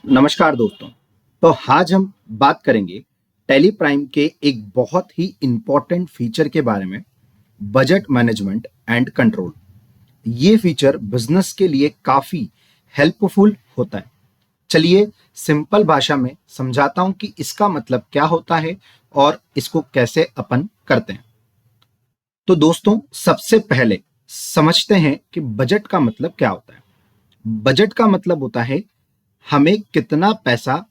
नमस्कार दोस्तों। तो आज हम बात करेंगे टैली प्राइम के एक बहुत ही इंपॉर्टेंट फीचर के बारे में, बजट मैनेजमेंट एंड कंट्रोल। ये फीचर बिजनेस के लिए काफी हेल्पफुल होता है। चलिए सिंपल भाषा में समझाता हूं कि इसका मतलब क्या होता है और इसको कैसे अपन करते हैं। तो दोस्तों, सबसे पहले समझते हैं कि बजट का मतलब क्या होता है। बजट का मतलब होता है हमें कितना पैसा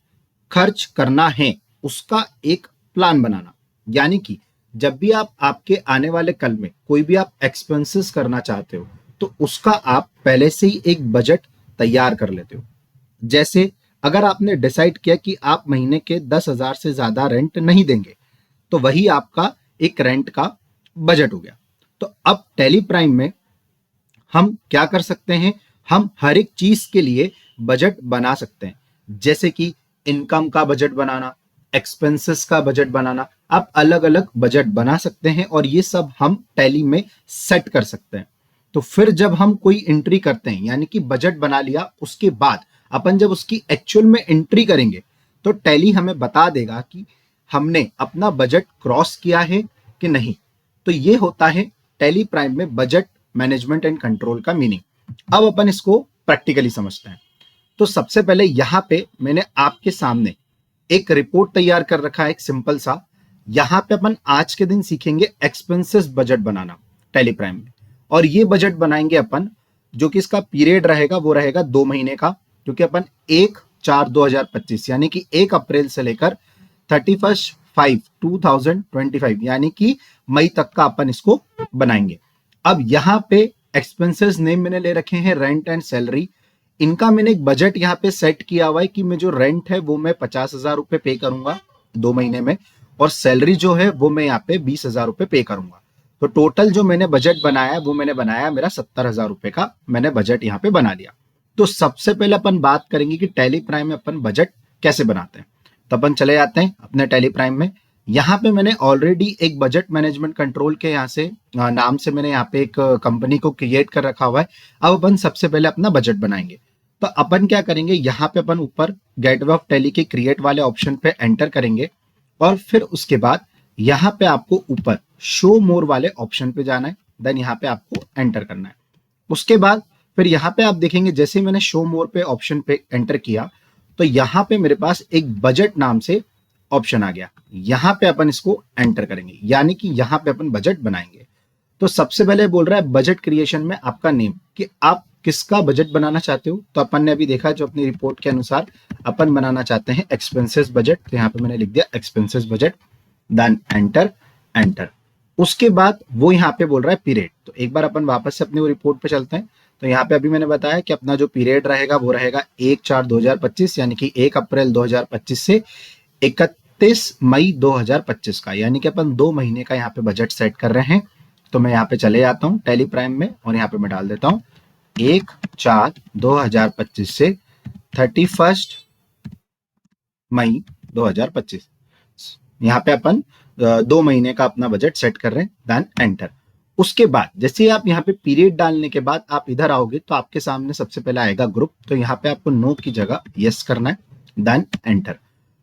खर्च करना है, उसका एक प्लान बनाना। यानी कि जब भी आप आपके आने वाले कल में कोई भी आप एक्सपेंसेस करना चाहते हो, तो उसका आप पहले से ही एक बजट तैयार कर लेते हो। जैसे अगर आपने डिसाइड किया कि आप महीने के 10,000 से ज्यादा रेंट नहीं देंगे, तो वही आपका एक रेंट का बजट हो गया। तो अब टैली प्राइम में हम क्या कर सकते हैं, हम हर एक चीज के लिए बजट बना सकते हैं। जैसे कि इनकम का बजट बनाना, एक्सपेंसेस का बजट बनाना, आप अलग अलग बजट बना सकते हैं और ये सब हम टैली में सेट कर सकते हैं। तो फिर जब हम कोई एंट्री करते हैं, यानी कि बजट बना लिया, उसके बाद अपन जब उसकी एक्चुअल में एंट्री करेंगे, तो टैली हमें बता देगा कि हमने अपना बजट क्रॉस किया है कि नहीं। तो ये होता है टैली प्राइम में बजट मैनेजमेंट एंड कंट्रोल का मीनिंग। अब अपन इसको प्रैक्टिकली समझते हैं। तो सबसे पहले यहां पे मैंने आपके सामने एक रिपोर्ट तैयार कर रखा है, एक सिंपल सा। यहां पे अपन आज के दिन सीखेंगे एक्सपेंसेस बजट बनाना टैली प्राइम में। और ये बजट बनाएंगे अपन, जो कि इसका पीरियड रहेगा वो रहेगा 2 महीने का, क्योंकि अपन 1/4/2025 यानी कि 1 अप्रैल से लेकर 31/5/2025 यानी कि मई तक का अपन इसको बनाएंगे। अब यहाँ पे एक्सपेंसेस नेम मैंने ले रखे हैं रेंट एंड सैलरी। इनका मैंने एक बजट यहाँ पे सेट किया हुआ है कि मैं जो रेंट है वो मैं 50,000 रुपए पे करूंगा 2 महीने में, और सैलरी जो है वो मैं यहाँ पे 20,000 रुपए पे करूंगा। तो टोटल जो मैंने बजट बनाया है वो मैंने बनाया मेरा 70,000 रुपए का मैंने बजट यहाँ पे बना लिया। तो सबसे पहले अपन बात करेंगे कि टैली प्राइम में अपन बजट कैसे बनाते हैं। तो अपन चले जाते हैं अपने टैली प्राइम में। यहाँ पे मैंने ऑलरेडी एक बजट मैनेजमेंट कंट्रोल के यहाँ से नाम से मैंने यहाँ पे एक कंपनी को क्रिएट कर रखा हुआ है। अब अपन सबसे पहले अपना बजट बनाएंगे। तो अपन क्या करेंगे, यहाँ पे अपन ऊपर गेटवे ऑफ टैली के क्रिएट वाले ऑप्शन पे एंटर करेंगे, और फिर उसके बाद यहाँ पे आपको ऊपर शो मोर वाले ऑप्शन पे जाना है। देन यहाँ पे आपको एंटर करना है। उसके बाद फिर यहाँ पे आप देखेंगे, जैसे ही मैंने शो मोर पे ऑप्शन पे एंटर किया, तो यहाँ पे मेरे पास एक बजट नाम से ऑप्शन आ गया। यहाँ पे अपन इसको एंटर करेंगे, यानी कि यहाँ पे अपन बजट बनाएंगे। तो सबसे पहले बोल रहा है बजट क्रिएशन में आपका नेम, कि आप किसका बजट बनाना चाहते हो। तो अपन ने अभी देखा जो अपनी रिपोर्ट के अनुसार अपन बनाना चाहते हैं एक्सपेंसेस बजट। तो यहाँ पे मैंने लिख दिया expenses budget, then enter enter. उसके बाद वो यहाँ पे बोल रहा है पीरियड। तो एक बार अपन वापस से अपनी वो रिपोर्ट पे चलते हैं। तो यहाँ पे अभी मैंने बताया कि अपना जो पीरियड रहेगा वो रहेगा 1/4/2025 यानी कि 1 अप्रैल 2025 से 31 मई 2025 का, यानी कि अपन 2 महीने का यहाँ पे बजट सेट कर रहे हैं। तो मैं यहाँ पे चले जाता हूँ टैली प्राइम में और यहाँ पे मैं डाल देता हूँ 1/4/2025 से 31 मई 2025। यहाँ पे अपन 2 महीने का अपना बजट सेट कर रहे हैं, देन एंटर। उसके बाद जैसे आप यहाँ पे पीरियड डालने के बाद आप इधर आओगे, तो आपके सामने सबसे पहले आएगा ग्रुप। तो यहाँ पे आपको नो की जगह यस करना है, देन एंटर।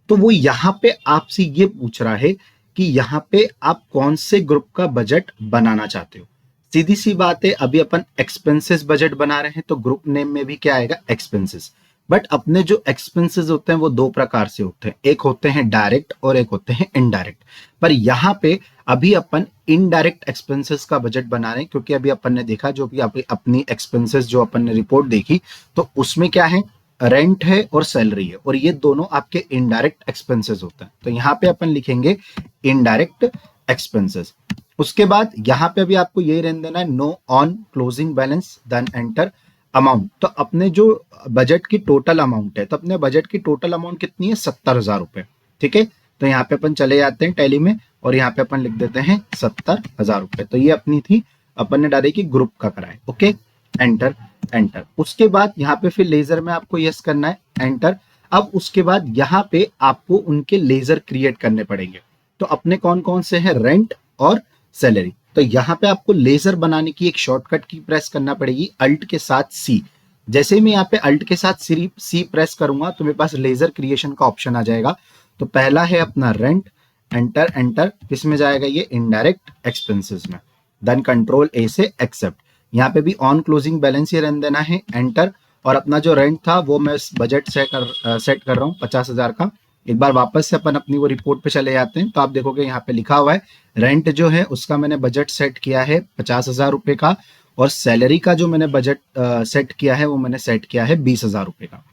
तो वो यहाँ पे आपसे ये पूछ रहा है कि यहाँ पे आप कौन से ग्रुप का बजट बनाना चाहते हो। सीधी सी बात है, अभी अपन एक्सपेंसेस बजट बना रहे हैं, तो ग्रुप नेम में भी क्या आएगा, एक्सपेंसेस। बट अपने जो एक्सपेंसेस होते हैं वो दो प्रकार से होते हैं, एक होते हैं डायरेक्ट और एक होते हैं इनडायरेक्ट। पर यहाँ पे अभी अपन इनडायरेक्ट एक्सपेंसेस का बजट बना रहे हैं, क्योंकि अभी अपन ने देखा जो भी अपनी एक्सपेंसेस जो अपन ने रिपोर्ट देखी, तो उसमें क्या है, रेंट है और सैलरी है, और ये दोनों आपके इनडायरेक्ट एक्सपेंसेस होते हैं। तो यहाँ पे अपन लिखेंगे इनडायरेक्ट एक्सपेंसेस। उसके बाद यहाँ पे भी आपको यही रहने देना है, no on closing balance, then enter amount. तो अपने जो बजट की टोटल अमाउंट है, तो अपने बजट की टोटल अमाउंट कितनी है, 70,000 रुपए। ठीक है, तो यहाँ पे अपन चले जाते हैं टैली में और यहाँ पे अपन लिख देते हैं 70,000 रुपए। तो ये अपनी थी, अपन ने डाले कि ग्रुप का कराए। Okay, enter enter. उसके बाद यहाँ पे फिर लेजर में आपको यस करना है, एंटर। अब उसके बाद यहाँ पे आपको उनके लेजर क्रिएट करने पड़ेंगे। तो अपने कौन कौन से हैं, रेंट और सैलरी। तो यहाँ पे आपको लेजर बनाने की एक शॉर्टकट की प्रेस करना पड़ेगी, अल्ट के साथ सी। जैसे ही मैं यहाँ पे अल्ट के साथ सी प्रेस करूंगा तो मेरे पास लेजर क्रिएशन का ऑप्शन आ जाएगा। तो पहला है अपना रेंट, एंटर एंटर, किसमें जाएगा ये इनडायरेक्ट एक्सपेंसेस में। देन कंट्रोल ए से एक्सेप्ट, यहाँ पे भी ऑन क्लोजिंग बैलेंस ही रहने देना है, एंटर। और अपना जो रेंट था वो मैं बजट सेट कर रहा हूँ 50,000 का। एक बार वापस से अपन अपनी वो रिपोर्ट पे चले जाते हैं तो आप देखोगे यहाँ पे लिखा हुआ है रेंट जो है उसका मैंने बजट सेट किया है 50,000 रुपए का, और सैलरी का जो मैंने बजट सेट किया है वो मैंने सेट किया है 20,000 रुपए का।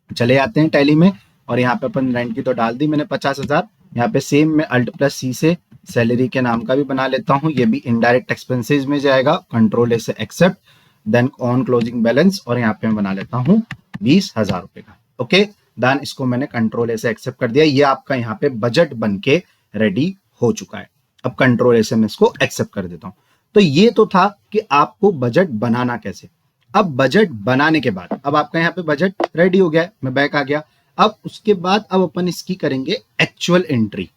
चले जाते हैं टैली में, और यहाँ पे अपन रेंट की तो डाल दी मैंने 50,000। यहाँ पे सेम मैं अल्ट प्लस सी से सैलरी के नाम का भी बना लेता हूँ, ये भी इनडायरेक्ट एक्सपेंसेस में जाएगा, कंट्रोल ए से accept, then on closing balance, और यहाँ पे मैं बना लेता हूँ 20,000 रुपए का। ओके, देन इसको मैंने कंट्रोल ए से एक्सेप्ट कर दिया, ये आपका यहाँ पे बजट बन के रेडी हो चुका है। अब कंट्रोल ए से मैं इसको एक्सेप्ट कर देता हूँ। तो ये तो था कि आपको बजट बनाना कैसे। अब बजट बनाने के बाद अब आपका यहाँ पे बजट रेडी हो गया है, मैं बैक आ गया। अब उसके बाद अब अपन इसकी करेंगे एक्चुअल एंट्री।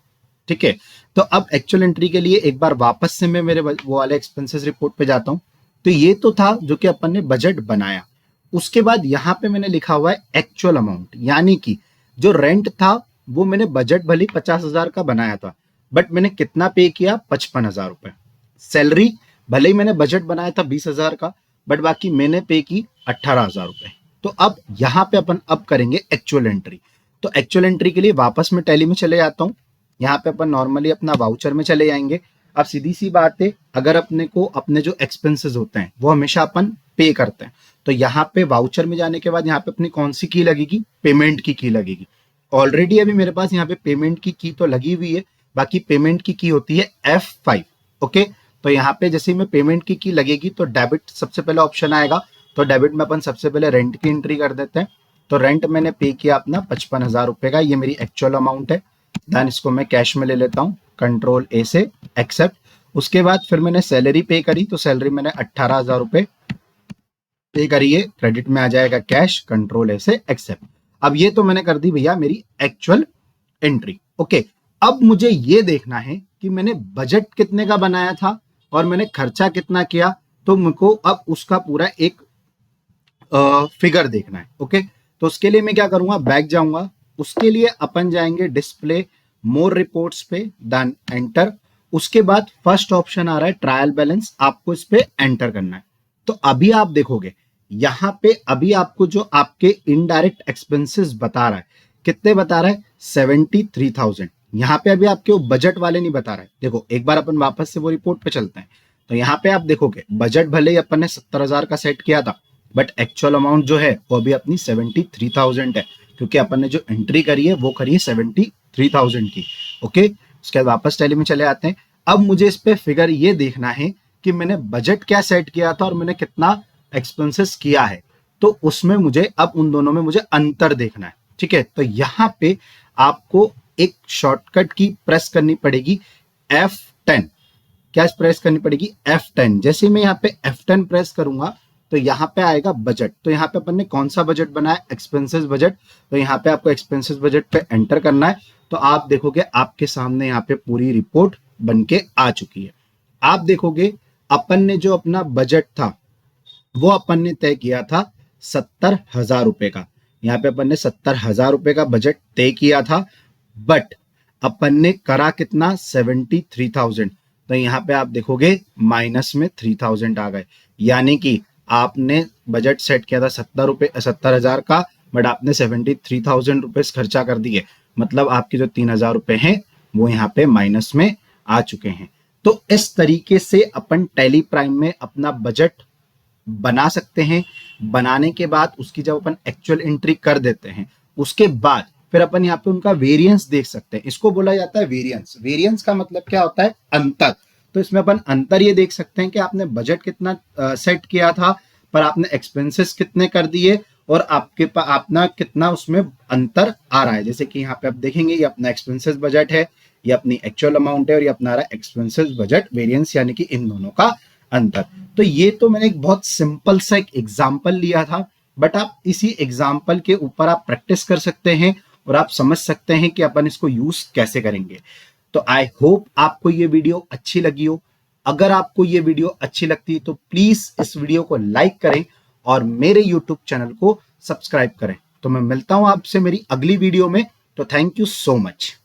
ठीक है, तो अब एक्चुअल एंट्री के लिए एक बार वापस से मैं मेरे वो वाले एक्सपेंसेस रिपोर्ट पे जाता हूँ। तो ये तो था जो कि अपन ने बजट बनाया। उसके बाद यहाँ पे मैंने लिखा हुआ है एक्चुअल अमाउंट, यानी कि जो रेंट था वो मैंने बजट भले 50,000 का बनाया था, बट मैंने कितना पे किया 55,000 रुपए। सैलरी भले ही मैंने बजट बनाया था 20,000 का, बट बाकी मैंने पे की 18,000 रुपए। तो अब यहाँ पे अपन अब करेंगे एक्चुअल एंट्री। तो एक्चुअल एंट्री के लिए वापस मैं टैली में चले जाता हूँ। यहाँ पे अपन नॉर्मली अपना वाउचर में चले जाएंगे। अब सीधी सी बात है, अगर अपने को अपने जो एक्सपेंसेस होते हैं वो हमेशा अपन पे करते हैं, तो यहाँ पे वाउचर में जाने के बाद यहाँ पे अपनी कौन सी की लगेगी, पेमेंट की की लगेगी। ऑलरेडी अभी मेरे पास यहाँ पे पेमेंट की की तो लगी हुई है, बाकी पेमेंट की की होती है F5। ओके, तो यहाँ पे जैसे ही मैं पेमेंट की की लगेगी तो डेबिट सबसे पहले ऑप्शन आएगा। तो डेबिट में अपन सबसे पहले रेंट की एंट्री कर देते हैं। तो रेंट मैंने पे किया अपना 55,000 रुपए का, ये मेरी एक्चुअल अमाउंट है। देन इसको मैं कैश में ले लेता हूँ, कंट्रोल ए से एक्सेप्ट। उसके बाद फिर मैंने सैलरी पे करी, तो सैलरी मैंने 18,000 रुपए पे करिए, क्रेडिट में आ जाएगा कैश, कंट्रोल ए से एक्सेप्ट। अब ये तो मैंने कर दी भैया मेरी एक्चुअल एंट्री। ओके, अब मुझे ये देखना है कि मैंने बजट कितने का बनाया था और मैंने खर्चा कितना किया, तो मुझको अब उसका पूरा एक फिगर देखना है। ओके, तो उसके लिए मैं क्या करूंगा, बैक जाऊंगा। उसके लिए अपन जाएंगे डिस्प्ले मोर रिपोर्ट्स पे, देन एंटर। उसके बाद फर्स्ट ऑप्शन आ रहा है ट्रायल बैलेंस, आपको इस पे एंटर करना है। तो अभी आप देखोगे यहां पे अभी आपको जो आपके इनडायरेक्ट एक्सपेंसेस बता रहा है, कितने बता रहा है 73,000। यहाँ पे अभी आपके वो बजट वाले नहीं बता रहा है। देखो एक बार अपन वापस से वो रिपोर्ट पे चलते हैं, तो यहाँ पे आप देखोगे बजट भले ही अपन ने 70,000 का सेट किया था, बट एक्चुअल अमाउंट जो है वो अभी अपनी 73,000 है, क्योंकि अपन ने जो एंट्री करी है वो करी है 73,000 की। ओके, उसके बाद वापस टैली में चले आते हैं। अब मुझे इस पे फिगर ये देखना है कि मैंने बजट क्या सेट किया था और मैंने कितना एक्सपेंसेस किया है, तो उसमें मुझे अब उन दोनों में मुझे अंतर देखना है। ठीक है, तो यहाँ पे आपको एक शॉर्टकट की प्रेस करनी पड़ेगी F10। क्या प्रेस करनी पड़ेगी F10। जैसे मैं यहाँ पे F10 प्रेस करूंगा तो यहाँ पे आएगा बजट। तो यहाँ पे अपन ने कौन सा बजट बनाया, एक्सपेंसेस बजट। तो यहाँ पे आपको एक्सपेंसेस बजट पे एंटर करना है। तो आप देखोगे आपके सामने यहाँ पे पूरी रिपोर्ट बन के आ चुकी है। आप देखोगे अपन ने जो अपना बजट था वो अपन ने तय किया था 70,000 रुपए का। यहाँ पे अपन ने 70,000 रुपए का बजट तय किया था, बट अपन ने करा कितना 73,000। तो यहाँ पे आप देखोगे माइनस में 3,000 आ गए, यानी कि आपने बजट सेट किया था 70,000 का, बट आपने 73,000 रुपए खर्चा कर दिए। मतलब आपके जो 3,000 रुपए हैं वो यहाँ पे माइनस में आ चुके हैं। तो इस तरीके से अपन टैली प्राइम में अपना बजट बना सकते हैं। बनाने के बाद उसकी जब अपन एक्चुअल एंट्री कर देते हैं, उसके बाद फिर अपन यहाँ पे उनका वेरिएंस देख सकते हैं। इसको बोला जाता है वेरिएंस। वेरिएंस का मतलब क्या होता है, अंतर। तो इसमें अपन अंतर ये देख सकते हैं कि आपने बजट कितना सेट किया था, पर आपने एक्सपेंसेस कितने कर दिए, और आपके पास अपना कितना उसमें अंतर आ रहा है। जैसे कि यहाँ पे आप देखेंगे ये अपना एक्सपेंसेस बजट है, ये अपनी एक्चुअल अमाउंट है, और ये अपना रहा एक्सपेंसेस बजट वेरिएंस, यानी कि इन दोनों का अंतर। तो ये तो मैंने एक बहुत सिंपल सा एक एग्जाम्पल लिया था, बट आप इसी एग्जाम्पल के ऊपर आप प्रैक्टिस कर सकते हैं और आप समझ सकते हैं कि अपन इसको यूज कैसे करेंगे। तो आई होप आपको ये वीडियो अच्छी लगी हो। अगर आपको ये वीडियो अच्छी लगती है तो प्लीज इस वीडियो को लाइक करें और मेरे YouTube चैनल को सब्सक्राइब करें। तो मैं मिलता हूं आपसे मेरी अगली वीडियो में। तो थैंक यू सो मच।